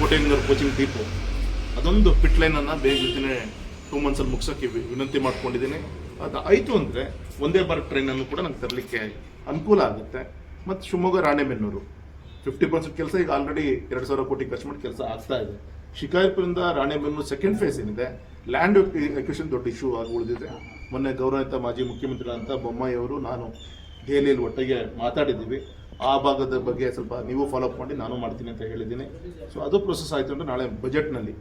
ಕೋಟೆಂಗನೂರು coaching depot ಅದೊಂದು pit ಲೈನನ್ನು ಬೇಗ 2 ಮಂತ್ಸಲ್ಲಿ ಮುಗಿಸೋಕ್ಕೆ ವಿನಂತಿ ಮಾಡ್ಕೊಂಡಿದ್ದೀನಿ. ಅದು ಆಯಿತು ಅಂದರೆ ಒಂದೇ ಭಾರತ್ ಟ್ರೈನನ್ನು ಕೂಡ ನಂಗೆ ತರಲಿಕ್ಕೆ ಅನುಕೂಲ ಆಗುತ್ತೆ. ಮತ್ತು ಶಿವಮೊಗ್ಗ ರಾಣೆಬೆನ್ನೂರು 50% ಕೆಲಸ ಈಗ ಆಲ್ರೆಡಿ 2,000 ಕೋಟಿ ಖರ್ಚು ಮಾಡಿ ಕೆಲಸ ಆಗ್ತಾ ಇದೆ. ಶಿಕಾರಿಪುರದಿಂದ ರಾಣೆಬೆನ್ನೂರು ಸೆಕೆಂಡ್ ಫೇಸ್ ಏನಿದೆ ಲ್ಯಾಂಡ್ ಎಕ್ವಿಷನ್ ದೊಡ್ಡ ಇಶ್ಯೂ ಆಗಿ ಉಳಿದಿದೆ. ಮೊನ್ನೆ ಗೌರವಿತ ಮಾಜಿ ಮುಖ್ಯಮಂತ್ರಿಗಳಂತ ಬೊಮ್ಮಾಯಿ ಅವರು ನಾನು ದೆಹಲಿಯಲ್ಲಿ ಒಟ್ಟಿಗೆ ಮಾತಾಡಿದ್ದೀವಿ. ಆ ಭಾಗದ ಬಗ್ಗೆ ಸ್ವಲ್ಪ ನೀವು ಫಾಲೋಅಪ್ ಮಾಡಿ ನಾನು ಮಾಡ್ತೀನಿ ಅಂತ ಹೇಳಿದ್ದೀನಿ. ಸೊ ಅದು ಪ್ರೊಸೆಸ್ ಆಯಿತು ಅಂದರೆ ನಾಳೆ ಬಜೆಟ್ನಲ್ಲಿ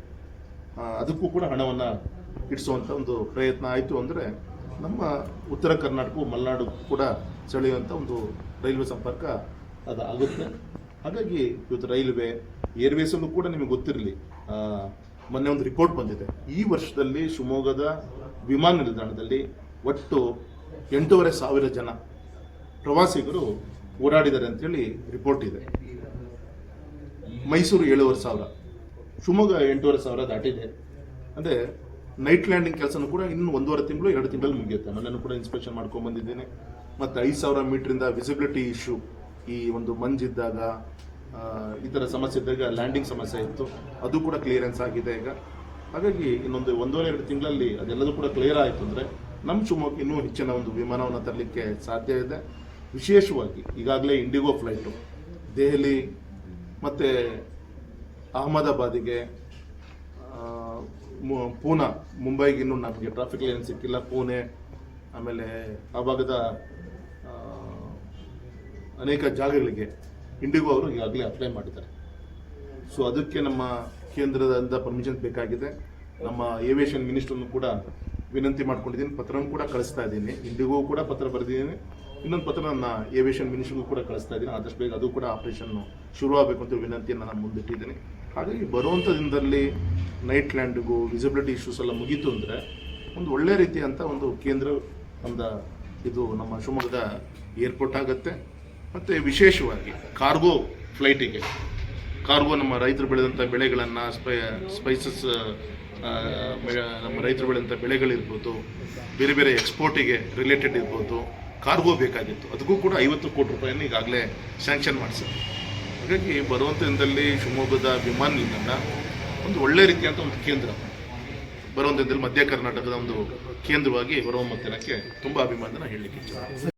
ಅದಕ್ಕೂ ಕೂಡ ಹಣವನ್ನು ಇಡಿಸುವಂಥ ಒಂದು ಪ್ರಯತ್ನ ಆಯಿತು ಅಂದರೆ ನಮ್ಮ ಉತ್ತರ ಕರ್ನಾಟಕ ಮಲೆನಾಡು ಕೂಡ ಸೆಳೆಯುವಂಥ ಒಂದು ರೈಲ್ವೆ ಸಂಪರ್ಕ ಅದು ಆಗುತ್ತೆ. ಹಾಗಾಗಿ ಇವತ್ತು ರೈಲ್ವೆ ಏರ್ವೇಸಲ್ಲೂ ಕೂಡ ನಿಮಗೆ ಗೊತ್ತಿರಲಿ, ಮೊನ್ನೆ ಒಂದು ರಿಪೋರ್ಟ್ ಬಂದಿದೆ. ಈ ವರ್ಷದಲ್ಲಿ ಶಿವಮೊಗ್ಗದ ವಿಮಾನ ನಿಲ್ದಾಣದಲ್ಲಿ ಒಟ್ಟು 8,500 ಜನ ಪ್ರವಾಸಿಗರು ಓಡಾಡಿದ್ದಾರೆ ಅಂತೇಳಿ ರಿಪೋರ್ಟ್ ಇದೆ. ಮೈಸೂರು 7,500, ಶಿವಮೊಗ್ಗ 8,500 ದಾಟಿದೆ. ಅಂದರೆ ನೈಟ್ ಲ್ಯಾಂಡಿಂಗ್ ಕೆಲಸನೂ ಕೂಡ ಇನ್ನು 1.5 ತಿಂಗಳು 2 ತಿಂಗಳಲ್ಲಿ ಮುಗಿಯುತ್ತೆ. ನನ್ನನ್ನು ಕೂಡ ಇನ್ಸ್ಪೆಕ್ಷನ್ ಮಾಡ್ಕೊಂಡು ಬಂದಿದ್ದೇನೆ. ಮತ್ತು 5,000 ಮೀಟ್ರಿಂದ ವಿಸಿಬಿಲಿಟಿ ಇಶ್ಯೂ, ಈ ಒಂದು ಮಂಜಿದ್ದಾಗ ಈ ಥರ ಸಮಸ್ಯೆ ಇದ್ದಾಗ ಲ್ಯಾಂಡಿಂಗ್ ಸಮಸ್ಯೆ ಇತ್ತು, ಅದು ಕೂಡ ಕ್ಲಿಯರೆನ್ಸ್ ಆಗಿದೆ ಈಗ. ಹಾಗಾಗಿ ಇನ್ನೊಂದು 1.5-2 ತಿಂಗಳಲ್ಲಿ ಅದೆಲ್ಲದೂ ಕೂಡ ಕ್ಲಿಯರ್ ಆಯಿತು ಅಂದರೆ ನಮ್ಮ ಶಿವಮೊಗ್ಗ ಇನ್ನೂ ಹೆಚ್ಚಿನ ಒಂದು ವಿಮಾನವನ್ನು ತರಲಿಕ್ಕೆ ಸಾಧ್ಯ ಇದೆ. ವಿಶೇಷವಾಗಿ ಈಗಾಗಲೇ ಇಂಡಿಗೋ ಫ್ಲೈಟು ದೆಹಲಿ ಮತ್ತು ಅಹಮದಾಬಾದಿಗೆ, ಪೂನಾ, ಮುಂಬೈಗೆ ಇನ್ನೂ ನಮಗೆ ಟ್ರಾಫಿಕ್ ಲೈನ್ ಸಿಕ್ಕಿಲ್ಲ. ಪುಣೆ ಆಮೇಲೆ ಆ ಭಾಗದ ಅನೇಕ ಜಾಗಗಳಿಗೆ ಇಂಡಿಗೋ ಅವರು ಈಗಾಗಲೇ ಅಪ್ಲೈ ಮಾಡಿದ್ದಾರೆ. ಸೊ ಅದಕ್ಕೆ ನಮ್ಮ ಕೇಂದ್ರದಿಂದ ಪರ್ಮಿಷನ್ ಬೇಕಾಗಿದೆ. ನಮ್ಮ ಏವಿಯೇಷನ್ ಮಿನಿಸ್ಟ್ರನ್ನು ಕೂಡ ವಿನಂತಿ ಮಾಡ್ಕೊಂಡಿದ್ದೀನಿ, ಪತ್ರನೂ ಕೂಡ ಕಳಿಸ್ತಾ ಇದ್ದೀನಿ. ಇಂಡಿಗೋ ಕೂಡ ಪತ್ರ ಬರೆದಿದ್ದೀನಿ, ಇನ್ನೊಂದು ಪತ್ರ ನನ್ನ ಏವಿಯೇಷನ್ ಮಿನಿಸ್ಟ್ರಿಗೂ ಕೂಡ ಕಳಿಸ್ತಾ ಇದ್ದೀನಿ. ಆದಷ್ಟು ಬೇಗ ಅದು ಕೂಡ ಆಪರೇಷನ್ನು ಶುರುವಾಗಬೇಕು ಅಂತ ವಿನಂತಿಯನ್ನು ನಾನು ಮುಂದಿಟ್ಟಿದ್ದೀನಿ. ಹಾಗಾಗಿ ಬರುವಂಥ ದಿನದಲ್ಲಿ ನೈಟ್ ಲ್ಯಾಂಡಿಗೂ ವಿಸಿಬಿಲಿಟಿ ಇಶ್ಯೂಸ್ ಎಲ್ಲ ಮುಗೀತು ಅಂದರೆ ಒಂದು ಒಳ್ಳೆ ರೀತಿಯಂಥ ಒಂದು ಕೇಂದ್ರ ಒಂದು ಇದು ನಮ್ಮ ಶಿವಮೊಗ್ಗದ ಏರ್ಪೋರ್ಟ್ ಆಗುತ್ತೆ. ಮತ್ತು ವಿಶೇಷವಾಗಿ ಕಾರ್ಗೋ ಫ್ಲೈಟಿಗೆ, ಕಾರ್ಗೋ ನಮ್ಮ ರೈತರು ಬೆಳೆದಂಥ ಬೆಳೆಗಳನ್ನು ಸ್ಪೈಸಸ್, ನಮ್ಮ ರೈತರು ಬೆಳೆದಂಥ ಬೆಳೆಗಳಿರ್ಬೋದು, ಬೇರೆ ಬೇರೆ ಎಕ್ಸ್ಪೋರ್ಟಿಗೆ ರಿಲೇಟೆಡ್ ಇರ್ಬೋದು, ಕಾರ್ಗೋ ಬೇಕಾಗಿತ್ತು. ಅದಕ್ಕೂ ಕೂಡ 50 ಕೋಟಿ ರೂಪಾಯಿಯನ್ನು ಈಗಾಗಲೇ ಸ್ಯಾಂಕ್ಷನ್ ಮಾಡಿಸಿದೆ. ಹಾಗಾಗಿ ಬರುವಂಥ ದಿನದಲ್ಲಿ ಶಿವಮೊಗ್ಗದ ವಿಮಾನ ನಿಲ್ದಾಣ ಒಂದು ಒಳ್ಳೆ ರೀತಿಯಂಥ ಒಂದು ಕೇಂದ್ರ, ಬರುವಂಥ ದಿನದಲ್ಲಿ ಮಧ್ಯ ಕರ್ನಾಟಕದ ಒಂದು ಕೇಂದ್ರವಾಗಿ ಹೊರಹೊಮ್ಮುತ್ತಿರೋಕ್ಕೆ ತುಂಬ ಅಭಿಮಾನ ಹೇಳಲಿಕ್ಕೆ ಇಚ್ಛೆ.